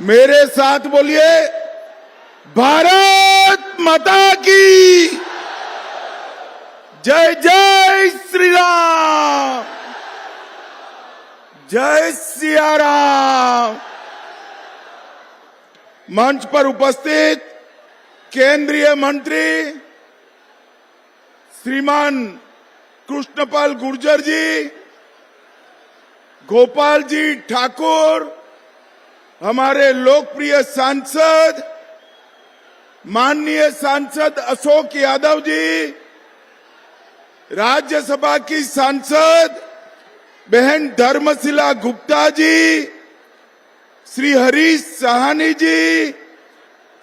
मेरे साथ बोलिए, भारत माता की जय। जय श्री राम, जय सिया राम। मंच पर उपस्थित केंद्रीय मंत्री श्रीमान कृष्णपाल गुर्जर जी, गोपाल जी ठाकुर, हमारे लोकप्रिय सांसद माननीय सांसद अशोक यादव जी, राज्यसभा की सांसद बहन धर्मशिला गुप्ता जी, श्री हरीश साहनी जी,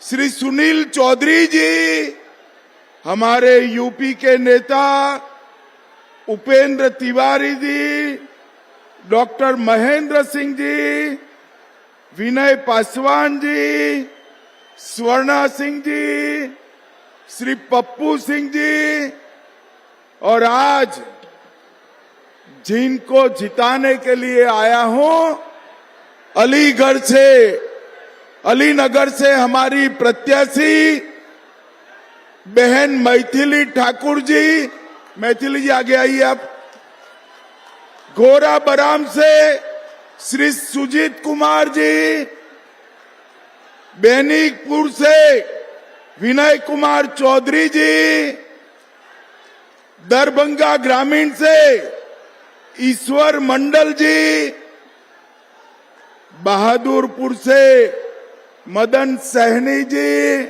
श्री सुनील चौधरी जी, हमारे यूपी के नेता उपेंद्र तिवारी जी, डॉक्टर महेंद्र सिंह जी, विनय पासवान जी, स्वर्णा सिंह जी, श्री पप्पू सिंह जी, और आज जिनको जिताने के लिए आया हूं, अलीनगर से हमारी प्रत्याशी बहन मैथिली ठाकुर जी, मैथिली जी आगे आइए आप। गोरा बराम से श्री सुजीत कुमार जी, बेनीपुर से विनय कुमार चौधरी जी, दरभंगा ग्रामीण से ईश्वर मंडल जी, बहादुरपुर से मदन सहनी जी।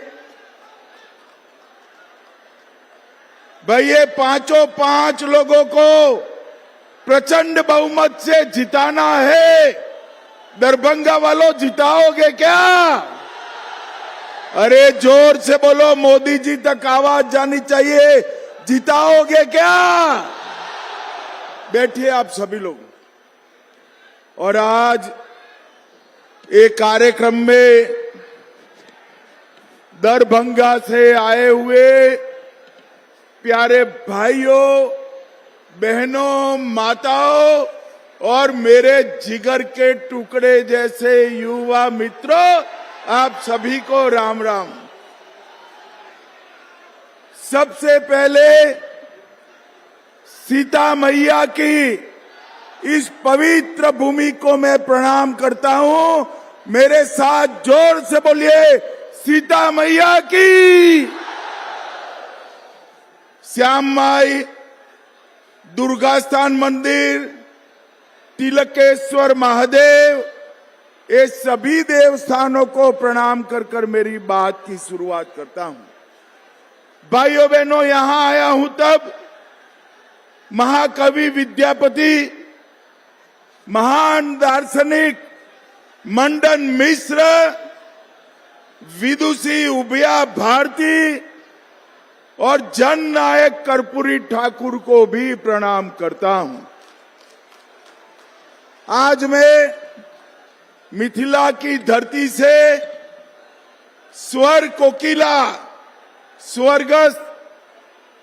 भाई ये पांच लोगों को प्रचंड बहुमत से जिताना है। दरभंगा वालों, जिताओगे क्या? अरे जोर से बोलो, मोदी जी तक आवाज जानी चाहिए, जिताओगे क्या? बैठिए आप सभी लोग। और आज एक कार्यक्रम में दरभंगा से आए हुए प्यारे भाइयों, बहनों, माताओं और मेरे जिगर के टुकड़े जैसे युवा मित्रों, आप सभी को राम राम। सबसे पहले सीता मैया की इस पवित्र भूमि को मैं प्रणाम करता हूं। मेरे साथ जोर से बोलिए, सीता मैया की। श्याम माई, दुर्गा स्थान मंदिर, तिलकेश्वर महादेव, ये सभी देवस्थानों को प्रणाम कर कर मेरी बात की शुरुआत करता हूं। भाइयों बहनों, यहां आया हूं तब महाकवि विद्यापति, महान दार्शनिक मंडन मिश्र, विदुषी उभया भारती और जन नायक कर्पूरी ठाकुर को भी प्रणाम करता हूं। आज मैं मिथिला की धरती से स्वर कोकिला स्वर्गस्थ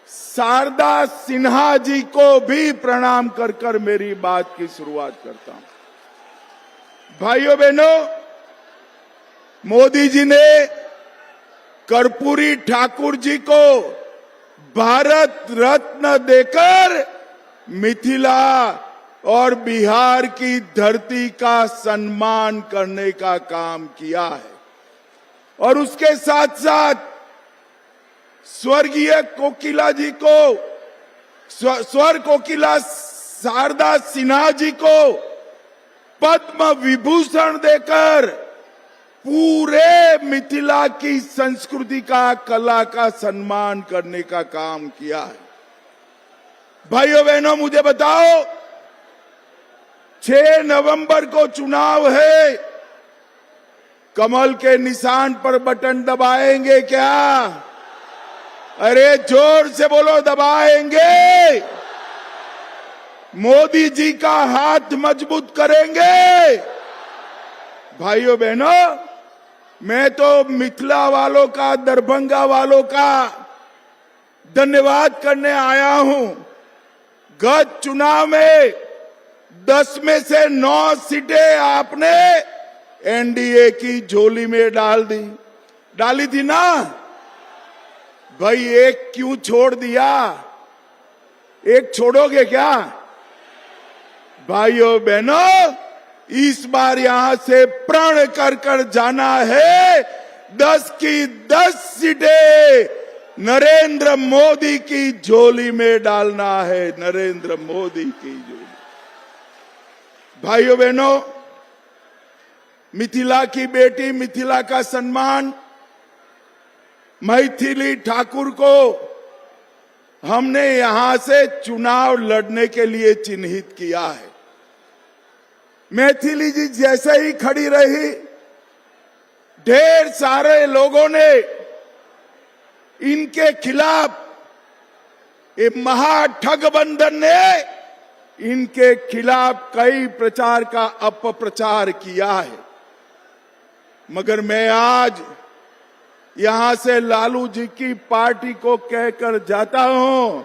शारदा सिन्हा जी को भी प्रणाम कर कर मेरी बात की शुरुआत करता हूं। भाइयों बहनों, मोदी जी ने कर्पूरी ठाकुर जी को भारत रत्न देकर मिथिला और बिहार की धरती का सम्मान करने का काम किया है। और उसके साथ साथ स्वर्गीय कोकिला जी को, स्वर कोकिला शारदा सिन्हा जी को पद्म विभूषण देकर पूरे मिथिला की संस्कृति का, कला का सम्मान करने का काम किया है। भाइयों बहनों, मुझे बताओ, 6 नवंबर को चुनाव है, कमल के निशान पर बटन दबाएंगे क्या? अरे जोर से बोलो, दबाएंगे। मोदी जी का हाथ मजबूत करेंगे। भाइयों बहनों, मैं तो मिथिला वालों का, दरभंगा वालों का धन्यवाद करने आया हूं। गत चुनाव में 10 में से 9 सीटें आपने एनडीए की झोली में डाली थी ना भाई। एक क्यों छोड़ दिया? एक छोड़ोगे क्या? भाइयों बहनों, इस बार यहां से प्रण कर जाना है। 10 की 10 सीटें नरेंद्र मोदी की झोली में डालना है, नरेंद्र मोदी की झोली। भाइयों बहनों, मिथिला की बेटी, मिथिला का सम्मान मैथिली ठाकुर को हमने यहां से चुनाव लड़ने के लिए चिन्हित किया है। मैथिली जी जैसे ही खड़ी रही, ढेर सारे लोगों ने इनके खिलाफ, ये महाठगबंधन ने इनके खिलाफ कई प्रचार का अपप्रचार किया है। मगर मैं आज यहां से लालू जी की पार्टी को कहकर जाता हूं,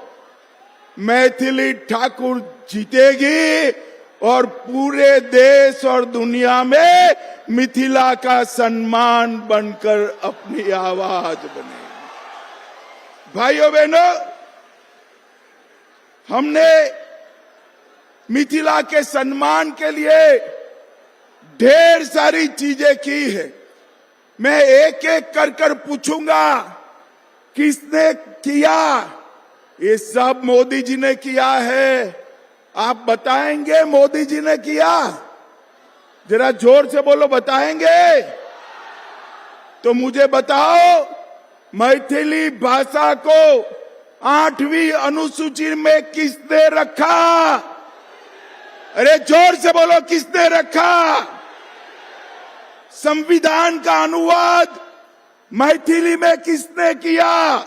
मैथिली ठाकुर जीतेगी और पूरे देश और दुनिया में मिथिला का सम्मान बनकर अपनी आवाज बनेगी। भाइयों बहनों, हमने मिथिला के सम्मान के लिए ढेर सारी चीजें की है। मैं एक एक कर पूछूंगा किसने किया। ये सब मोदी जी ने किया है। आप बताएंगे मोदी जी ने किया? जरा जोर से बोलो, बताएंगे? तो मुझे बताओ, मैथिली भाषा को 8वीं अनुसूची में किसने रखा? अरे जोर से बोलो, किसने रखा? संविधान का अनुवाद मैथिली में किसने किया?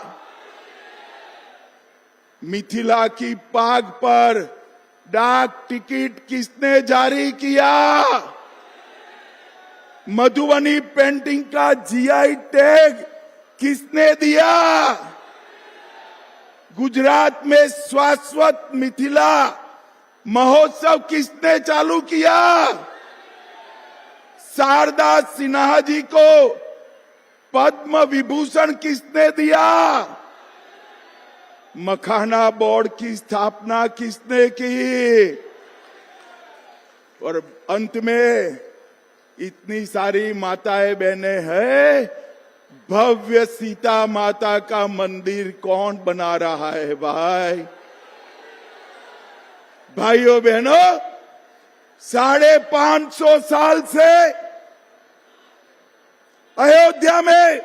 मिथिला की पाग पर डाक टिकट किसने जारी किया? मधुबनी पेंटिंग का जीआई टैग किसने दिया? गुजरात में शाश्वत मिथिला महोत्सव किसने चालू किया? शारदा सिन्हा जी को पद्म विभूषण किसने दिया? मखाना बोर्ड की स्थापना किसने की? और अंत में इतनी सारी माताएं बहनें हैं, भव्य सीता माता का मंदिर कौन बना रहा है भाई? भाइयों बहनों, 550 साल से अयोध्या में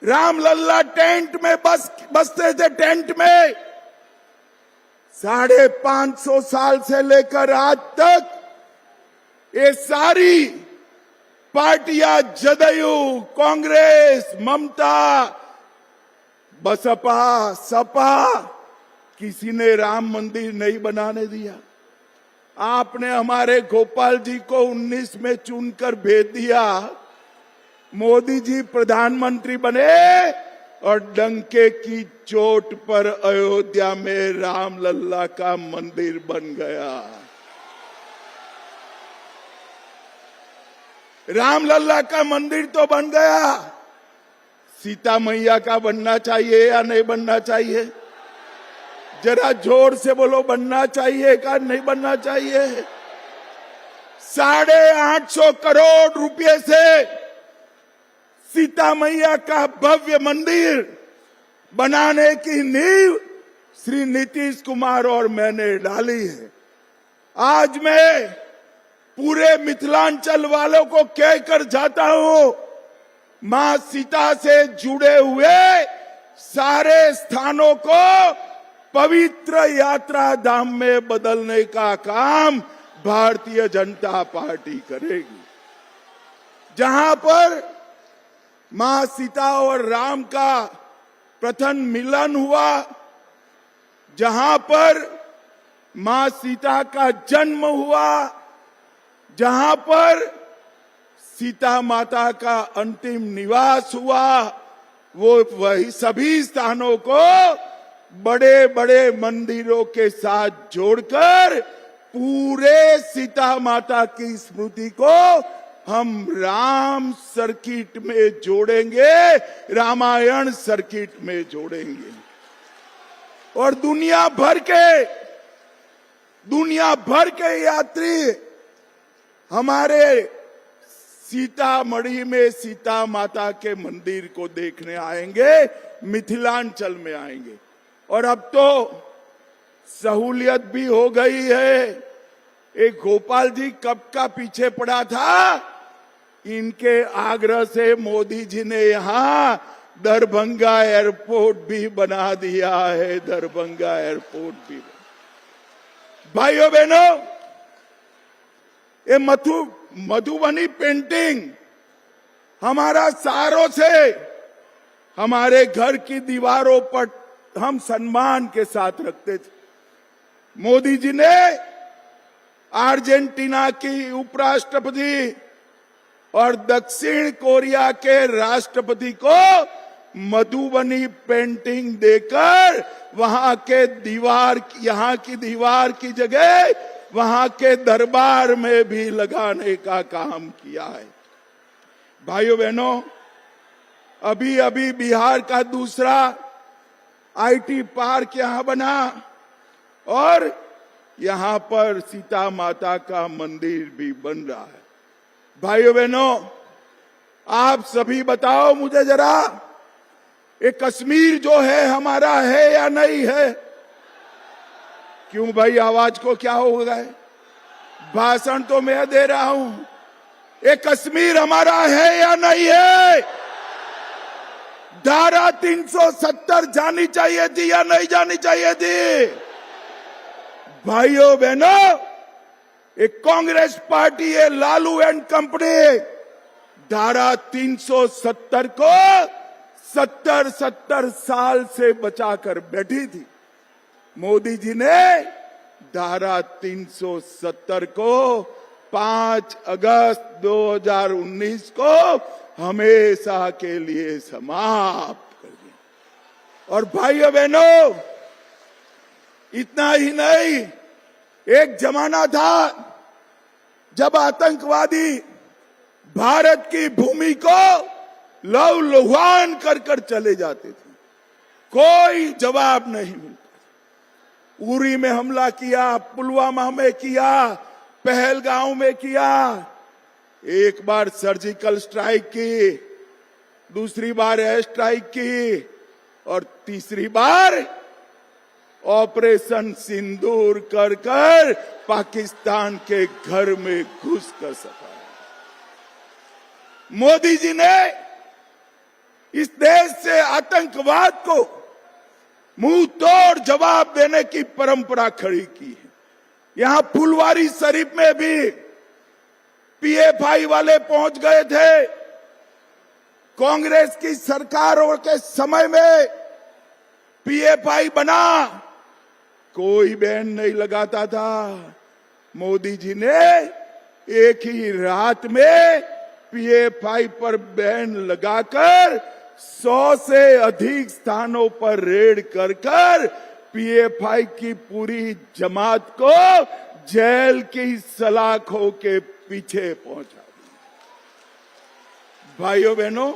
रामलल्ला टेंट में बसते थे। टेंट में 550 साल से लेकर आज तक ये सारी पार्टियां, जदयू, कांग्रेस, ममता, बसपा, सपा, किसी ने राम मंदिर नहीं बनाने दिया। आपने हमारे गोपाल जी को 19 में चुनकर भेज दिया। मोदी जी प्रधानमंत्री बने और डंके की चोट पर अयोध्या में रामलल्ला का मंदिर बन गया। रामलल्ला का मंदिर तो बन गया, सीता मैया का बनना चाहिए या नहीं बनना चाहिए? जरा जोर से बोलो, बनना चाहिए का नहीं बनना चाहिए? 850 करोड़ रुपए से सीता मैया का भव्य मंदिर बनाने की नींव श्री नीतीश कुमार और मैंने डाली है। आज मैं पूरे मिथिलांचल वालों को कहकर जाता हूं, मां सीता से जुड़े हुए सारे स्थानों को पवित्र यात्रा धाम में बदलने का काम भारतीय जनता पार्टी करेगी। जहां पर मां सीता और राम का प्रथम मिलन हुआ, जहां पर मां सीता का जन्म हुआ, जहां पर सीता माता का अंतिम निवास हुआ, वो वही सभी स्थानों को बड़े बड़े मंदिरों के साथ जोड़कर पूरे सीता माता की स्मृति को हम राम सर्किट में जोड़ेंगे, रामायण सर्किट में जोड़ेंगे। और दुनिया भर के यात्री हमारे सीतामढ़ी में सीता माता के मंदिर को देखने आएंगे, मिथिलांचल में आएंगे। और अब तो सहूलियत भी हो गई है। एक गोपाल जी कब का पीछे पड़ा था, इनके आग्रह से मोदी जी ने यहां दरभंगा एयरपोर्ट भी बना दिया है। दरभंगा एयरपोर्ट भी। भाइयों बहनों, ये मधुबनी पेंटिंग हमारा सालों से हमारे घर की दीवारों पर हम सम्मान के साथ रखते थे। मोदी जी ने अर्जेंटीना की उपराष्ट्रपति और दक्षिण कोरिया के राष्ट्रपति को मधुबनी पेंटिंग देकर यहाँ की दीवार की जगह वहां के दरबार में भी लगाने का काम किया है। भाइयों बहनों, अभी बिहार का दूसरा आईटी पार्क यहां बना और यहां पर सीता माता का मंदिर भी बन रहा है। भाइयों बहनों, आप सभी बताओ मुझे जरा, ये कश्मीर जो है हमारा है या नहीं है? क्यों भाई, आवाज को क्या हो गया है? भाषण तो मैं दे रहा हूं। ये कश्मीर हमारा है या नहीं है? धारा 370 जानी चाहिए थी या नहीं जानी चाहिए थी? भाइयों बहनों, एक कांग्रेस पार्टी है लालू एंड कंपनी धारा 370 को 70 साल से बचाकर बैठी थी। मोदी जी ने धारा 370 को 5 अगस्त 2019 को हमेशा के लिए समाप्त कर दिया। और भाइयों बहनों, इतना ही नहीं, एक जमाना था जब आतंकवादी भारत की भूमि को लहूलुहान कर चले जाते थे, कोई जवाब नहीं मिलता। उरी में हमला किया, पुलवामा में किया, पहलगांव में किया, एक बार सर्जिकल स्ट्राइक की, दूसरी बार एयर स्ट्राइक की और तीसरी बार ऑपरेशन सिंदूर कर पाकिस्तान के घर में घुस कर सका। मोदी जी ने इस देश से आतंकवाद को मुंह तोड़ जवाब देने की परंपरा खड़ी की है। यहां फुलवारी शरीफ में भी पीएफआई वाले पहुंच गए थे। कांग्रेस की सरकारों के समय में पीएफआई बना, कोई बैन नहीं लगाता था। मोदी जी ने एक ही रात में पीएफआई पर बैन लगाकर 100 से अधिक स्थानों पर रेड कर पीएफआई की पूरी जमात को जेल की सलाखों के पीछे पहुंचा दिया। भाइयों बहनों,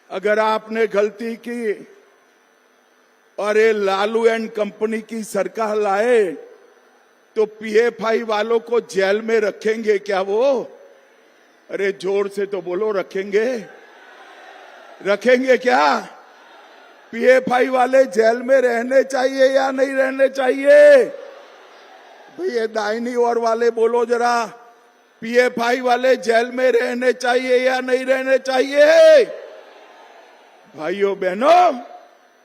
अगर आपने गलती की और ये लालू एंड कंपनी की सरकार लाए तो पीएफआई वालों को जेल में रखेंगे क्या वो? अरे जोर से तो बोलो, रखेंगे क्या? पीएफआई वाले जेल में रहने चाहिए या नहीं रहने चाहिए? भाई ये दाहिनी ओर वाले बोलो जरा, पीएफआई वाले जेल में रहने चाहिए या नहीं रहने चाहिए? भाइयों बहनों,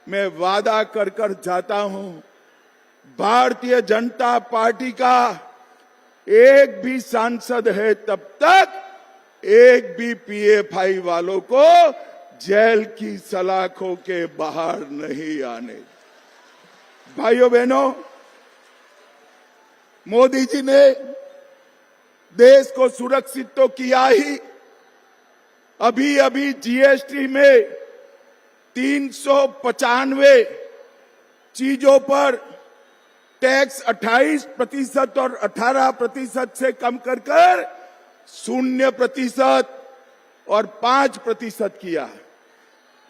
मैं वादा कर जाता हूं, भारतीय जनता पार्टी का एक भी सांसद है तब तक एक भी पीएफआई वालों को जेल की सलाखों के बाहर नहीं आने। भाइयों बहनों, मोदी जी ने देश को सुरक्षित तो किया ही, अभी जीएसटी में 395 चीजों पर टैक्स 28% और 18% से कम कर 0% और 5% किया।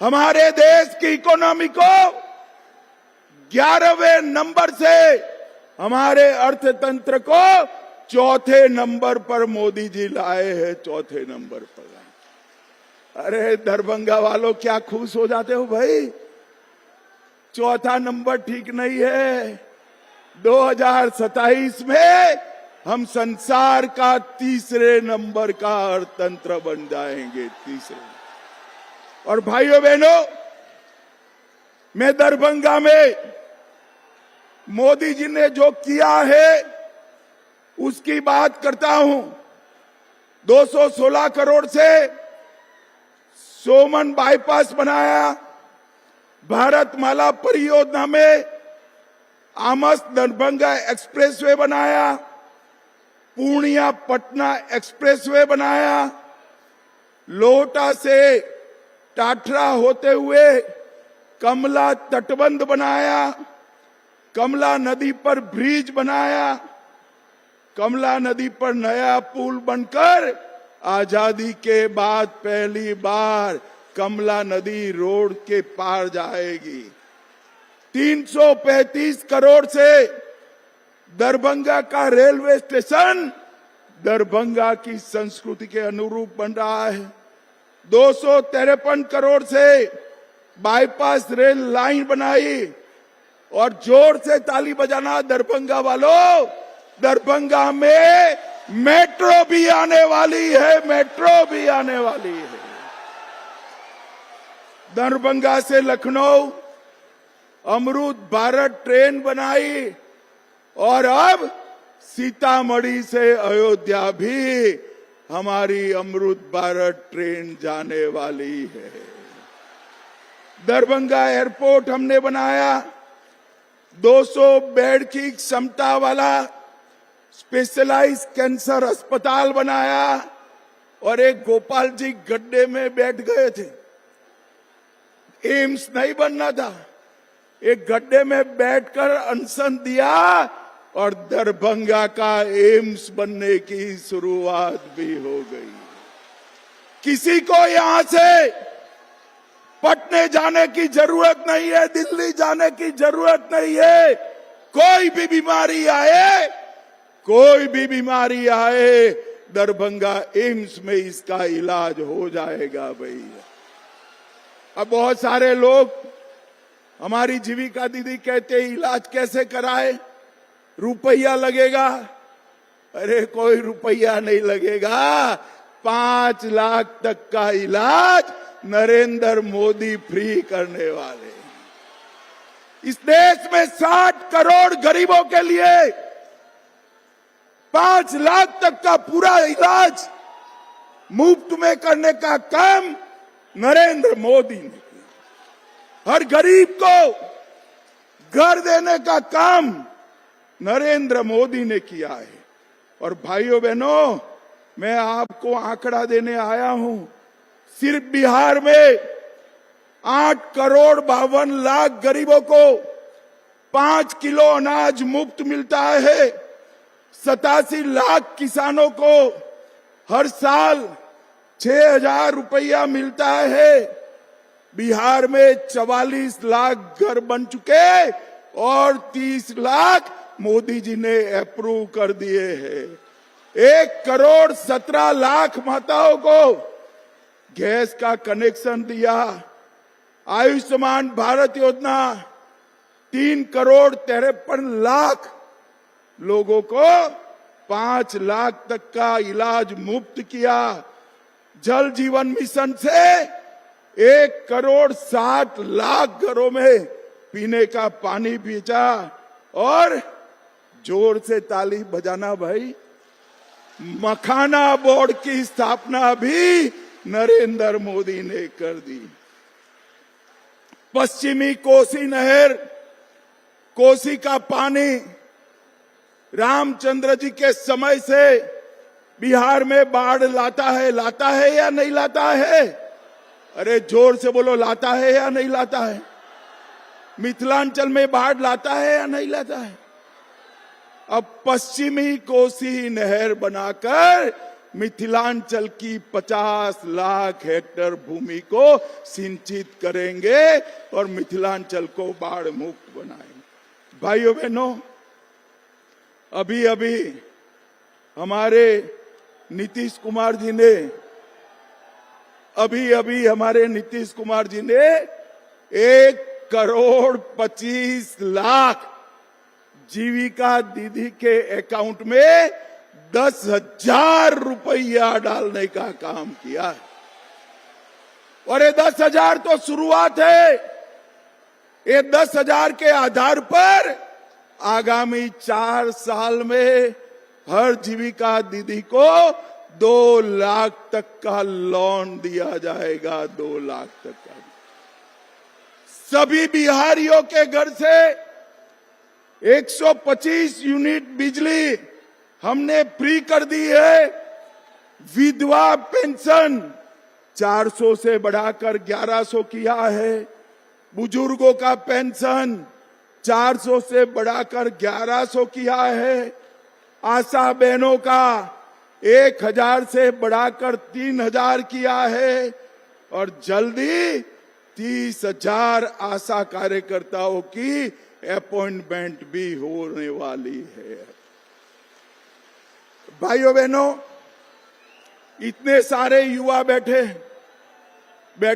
हमारे देश की इकोनॉमी को 11वें नंबर से हमारे अर्थतंत्र को 4थे नंबर पर मोदी जी लाए हैं, 4थे नंबर पर। अरे दरभंगा वालों, क्या खुश हो जाते हो भाई? 4था नंबर ठीक नहीं है। 2027 में हम संसार का 3रे नंबर का अर्थतंत्र बन जाएंगे, 3रे। और भाइयों बहनों, मैं दरभंगा में मोदी जी ने जो किया है उसकी बात करता हूं। 216 करोड़ से सोमन बाईपास बनाया, भारतमाला परियोजना में आमस दरभंगा एक्सप्रेसवे बनाया, पूर्णिया पटना एक्सप्रेसवे बनाया, लोहटा से टाटरा होते हुए कमला तटबंध बनाया, कमला नदी पर ब्रिज बनाया, कमला नदी पर नया पुल बनकर आजादी के बाद पहली बार कमला नदी रोड के पार जाएगी। 335 करोड़ से दरभंगा का रेलवे स्टेशन दरभंगा की संस्कृति के अनुरूप बन रहा है। 253 करोड़ से बाईपास रेल लाइन बनाई। और जोर से ताली बजाना दरभंगा वालों, दरभंगा में मेट्रो भी आने वाली है, मेट्रो भी आने वाली है। दरभंगा से लखनऊ अमृत भारत ट्रेन बनाई और अब सीतामढ़ी से अयोध्या भी हमारी अमृत भारत ट्रेन जाने वाली है। दरभंगा एयरपोर्ट हमने बनाया, 200 बेड की क्षमता वाला स्पेशलाइज्ड कैंसर अस्पताल बनाया। और एक गोपाल जी गड्ढे में बैठ गए थे, एम्स नहीं बनना था, एक गड्ढे में बैठकर अनशन दिया और दरभंगा का एम्स बनने की शुरुआत भी हो गई। किसी को यहां से पटने जाने की जरूरत नहीं है, दिल्ली जाने की जरूरत नहीं है। कोई भी बीमारी आए, कोई भी बीमारी आए, दरभंगा एम्स में इसका इलाज हो जाएगा भैया। अब बहुत सारे लोग, हमारी जीविका दीदी कहते हैं इलाज कैसे कराए, रुपया लगेगा। अरे कोई रुपया नहीं लगेगा, 5 लाख तक का इलाज नरेंद्र मोदी फ्री करने वाले। इस देश में 60 करोड़ गरीबों के लिए 5 लाख तक का पूरा इलाज मुफ्त में करने का काम नरेंद्र मोदी ने किया। हर गरीब को घर देने का काम नरेंद्र मोदी ने किया है। और भाइयों बहनों, मैं आपको आंकड़ा देने आया हूं, सिर्फ बिहार में 8 करोड़ 52 लाख गरीबों को 5 किलो अनाज मुफ्त मिलता है। 87 लाख किसानों को हर साल 6,000 रुपया मिलता है। बिहार में 44 लाख घर बन चुके और 30 लाख मोदी जी ने अप्रूव कर दिए हैं। 1 करोड़ 17 लाख माताओं को गैस का कनेक्शन दिया। आयुष्मान भारत योजना 3 करोड़ 53 लाख लोगों को 5 लाख तक का इलाज मुफ्त किया। जल जीवन मिशन से 1 करोड़ 60 लाख घरों में पीने का पानी भेजा। और जोर से ताली बजाना भाई, मखाना बोर्ड की स्थापना भी नरेंद्र मोदी ने कर दी। पश्चिमी कोसी नहर, कोसी का पानी रामचंद्र जी के समय से बिहार में बाढ़ लाता है या नहीं लाता है? अरे जोर से बोलो, लाता है या नहीं लाता है? मिथिलांचल में बाढ़ लाता है या नहीं लाता है? अब पश्चिमी कोसी नहर बनाकर मिथिलांचल की 50 लाख हेक्टेयर भूमि को सिंचित करेंगे और मिथिलांचल को बाढ़ मुक्त बनाएंगे। भाइयों बहनों, अभी अभी हमारे नीतीश कुमार जी ने 1,25,00,000 जीविका दीदी के अकाउंट में 10,000 रुपया डालने का काम किया है। और ये 10,000 तो शुरुआत है। ये 10,000 के आधार पर आगामी 4 साल में हर जीविका दीदी को 2 लाख तक का लोन दिया जाएगा। 2 लाख तक का। सभी बिहारियों के घर से 125 यूनिट बिजली हमने फ्री कर दी है। विधवा पेंशन 400 से बढ़ाकर 1100 किया है। बुजुर्गों का पेंशन 400 से बढ़ाकर 1100 किया है। आशा बहनों का 1,000 से बढ़ाकर 3,000 किया है। और जल्दी 30,000 आशा कार्यकर्ताओं की अपॉइंटमेंट भी होने वाली है। भाइयों बहनों, इतने सारे युवा बैठे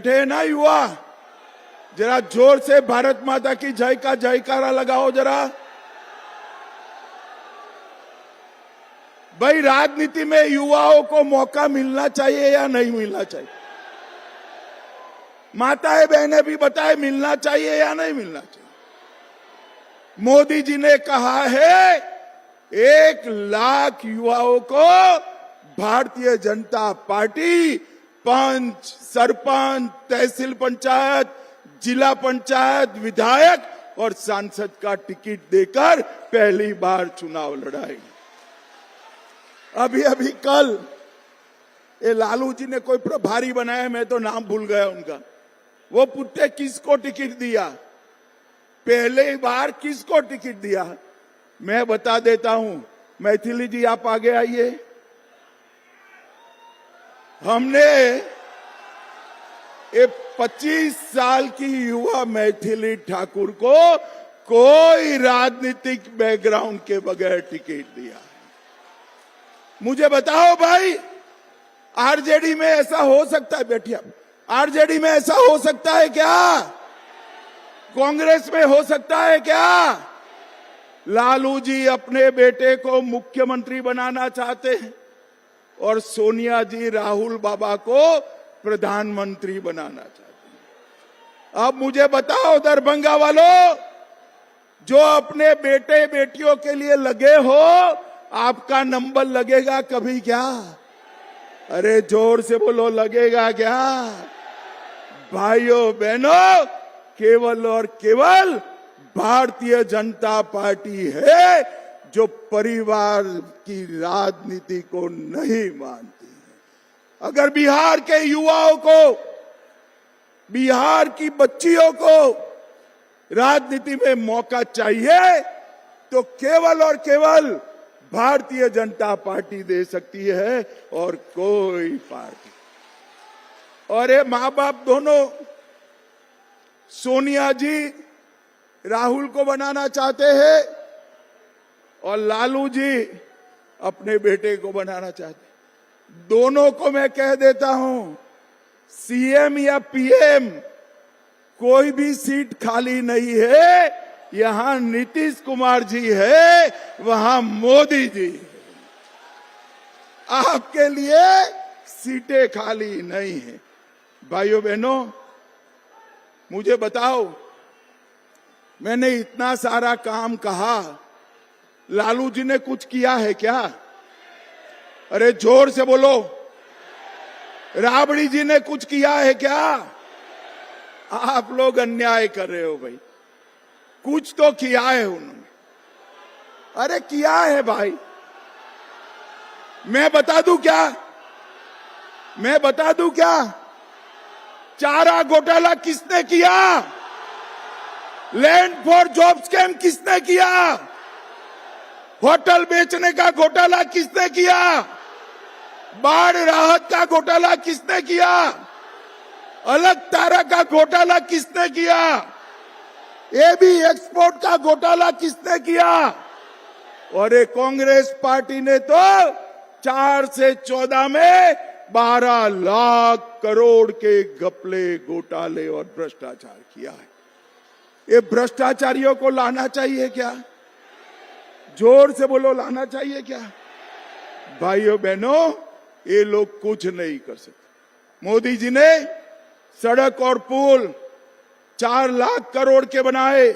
हैं ना युवा, जरा जोर से भारत माता की जय का जयकारा लगाओ जरा। भाई, राजनीति में युवाओं को मौका मिलना चाहिए या नहीं मिलना चाहिए? माताएं बहनें भी बताए, मिलना चाहिए या नहीं मिलना चाहिए? मोदी जी ने कहा है 1 लाख युवाओं को भारतीय जनता पार्टी पंच, सरपंच, तहसील पंचायत, जिला पंचायत, विधायक और सांसद का टिकट देकर पहली बार चुनाव लड़ाएगी। अभी कल ये लालू जी ने कोई प्रभारी बनाया, मैं तो नाम भूल गया उनका। वो पूछते किसको टिकट दिया, पहले बार किसको टिकट दिया? मैं बता देता हूं। मैथिली जी आप आगे आइए। हमने ये 25 साल की युवा मैथिली ठाकुर को कोई राजनीतिक बैकग्राउंड के बगैर टिकट दिया। मुझे बताओ भाई, आरजेडी में ऐसा हो सकता है? बैठिए, आरजेडी में ऐसा हो सकता है क्या? कांग्रेस में हो सकता है क्या? लालू जी अपने बेटे को मुख्यमंत्री बनाना चाहते हैं और सोनिया जी राहुल बाबा को प्रधानमंत्री बनाना चाहते हैं। अब मुझे बताओ दरभंगा वालों, जो अपने बेटे बेटियों के लिए लगे हो, आपका नंबर लगेगा कभी क्या? अरे जोर से बोलो, लगेगा क्या? भाइयों बहनों, केवल और केवल भारतीय जनता पार्टी है जो परिवार की राजनीति को नहीं मानती है। अगर बिहार के युवाओं को, बिहार की बच्चियों को राजनीति में मौका चाहिए तो केवल और केवल भारतीय जनता पार्टी दे सकती है और कोई पार्टी। और ये माँ बाप दोनों, सोनिया जी राहुल को बनाना चाहते हैं और लालू जी अपने बेटे को बनाना चाहते हैं। दोनों को मैं कह देता हूं, सीएम या पीएम कोई भी सीट खाली नहीं है। यहां नीतीश कुमार जी है, वहां मोदी जी है। आपके लिए सीटें खाली नहीं है। भाइयों बहनों, मुझे बताओ, मैंने इतना सारा काम कहा, लालू जी ने कुछ किया है क्या? अरे जोर से बोलो, राबड़ी जी ने कुछ किया है क्या? आप लोग अन्याय कर रहे हो भाई। कुछ तो किया है उन्होंने। अरे किया है भाई। मैं बता दूं क्या? मैं बता दूं क्या? चारा घोटाला किसने किया? लैंड फॉर जॉब स्कैम किसने किया? होटल बेचने का घोटाला किसने किया? बाढ़ राहत का घोटाला किसने किया? अलग तारा का घोटाला किसने किया? एबी एक्सपोर्ट का घोटाला किसने किया? और ये कांग्रेस पार्टी ने तो 4 से 14 में 12 लाख करोड़ के घपले, घोटाले और भ्रष्टाचार किया है। ये भ्रष्टाचारियों को लाना चाहिए क्या? जोर से बोलो, लाना चाहिए क्या? भाइयों बहनों, ये लोग कुछ नहीं कर सकते। मोदी जी ने सड़क और पुल 4 लाख करोड़ के बनाए,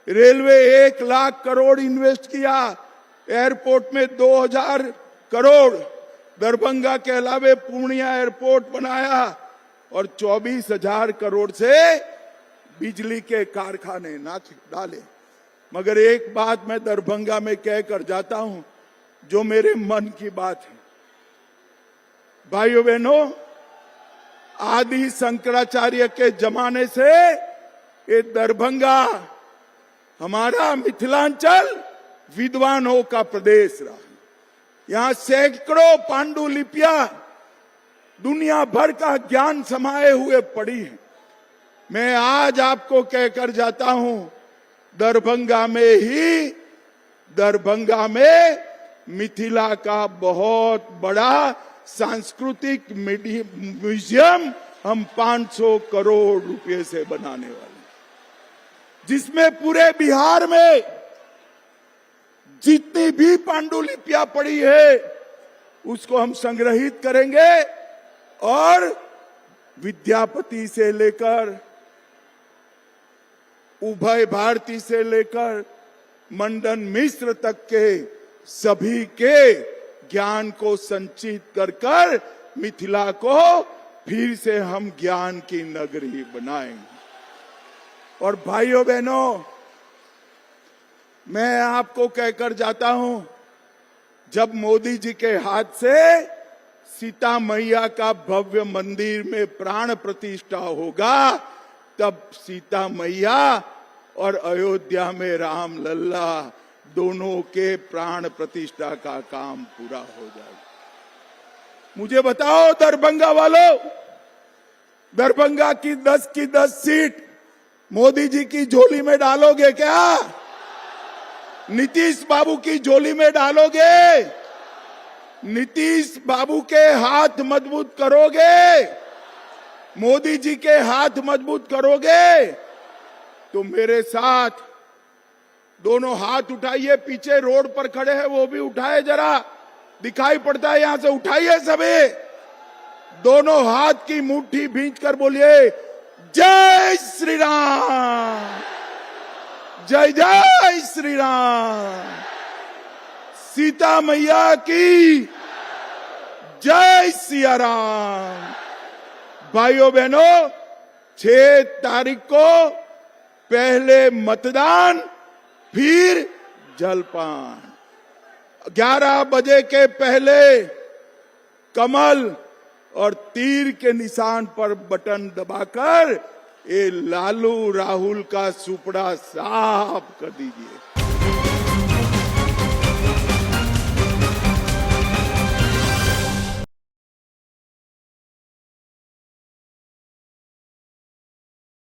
रेलवे 1 लाख करोड़ इन्वेस्ट किया, एयरपोर्ट में 2000 करोड़, दरभंगा के अलावे पूर्णिया एयरपोर्ट बनाया और 24,000 करोड़ से बिजली के कारखाने डाले। मगर एक बात मैं दरभंगा में कहकर जाता हूं, जो मेरे मन की बात है। भाइयों बहनों, आदि शंकराचार्य के जमाने से ये दरभंगा, हमारा मिथिलांचल विद्वानों का प्रदेश रहा। यहाँ सैकड़ों पांडुलिपियां दुनिया भर का ज्ञान समाये हुए पड़ी है। मैं आज आपको कहकर जाता हूं, दरभंगा में मिथिला का बहुत बड़ा सांस्कृतिक म्यूजियम हम 500 करोड़ रुपए से बनाने वाले हैं, जिसमें पूरे बिहार में जितनी भी पांडुलिपियां पड़ी है उसको हम संग्रहित करेंगे और विद्यापति से लेकर उभय भारती से लेकर मंडन मिश्र तक के सभी के ज्ञान को संचित कर मिथिला को फिर से हम ज्ञान की नगरी बनाएंगे। और भाइयों बहनों, मैं आपको कहकर जाता हूं, जब मोदी जी के हाथ से सीता मैया का भव्य मंदिर में प्राण प्रतिष्ठा होगा, तब सीता मैया और अयोध्या में राम लल्ला दोनों के प्राण प्रतिष्ठा का काम पूरा हो जाएगा। मुझे बताओ दरभंगा वालों, दरभंगा की 10 सीट मोदी जी की झोली में डालोगे क्या? नीतीश बाबू की झोली में डालोगे? नीतीश बाबू के हाथ मजबूत करोगे? मोदी जी के हाथ मजबूत करोगे? तो मेरे साथ दोनों हाथ उठाइए। पीछे रोड पर खड़े हैं वो भी उठाए, जरा दिखाई पड़ता है यहां से, उठाइए सभी। दोनों हाथ की मुट्ठी भींच कर बोलिए, जय श्री राम, जय जय श्री राम, सीता मैया की जय, सिया राम। भाइयों बहनों, 6 तारीख को पहले मतदान, फिर जलपान। 11 बजे के पहले कमल और तीर के निशान पर बटन दबाकर ये लालू राहुल का सुपड़ा साफ कर दीजिए।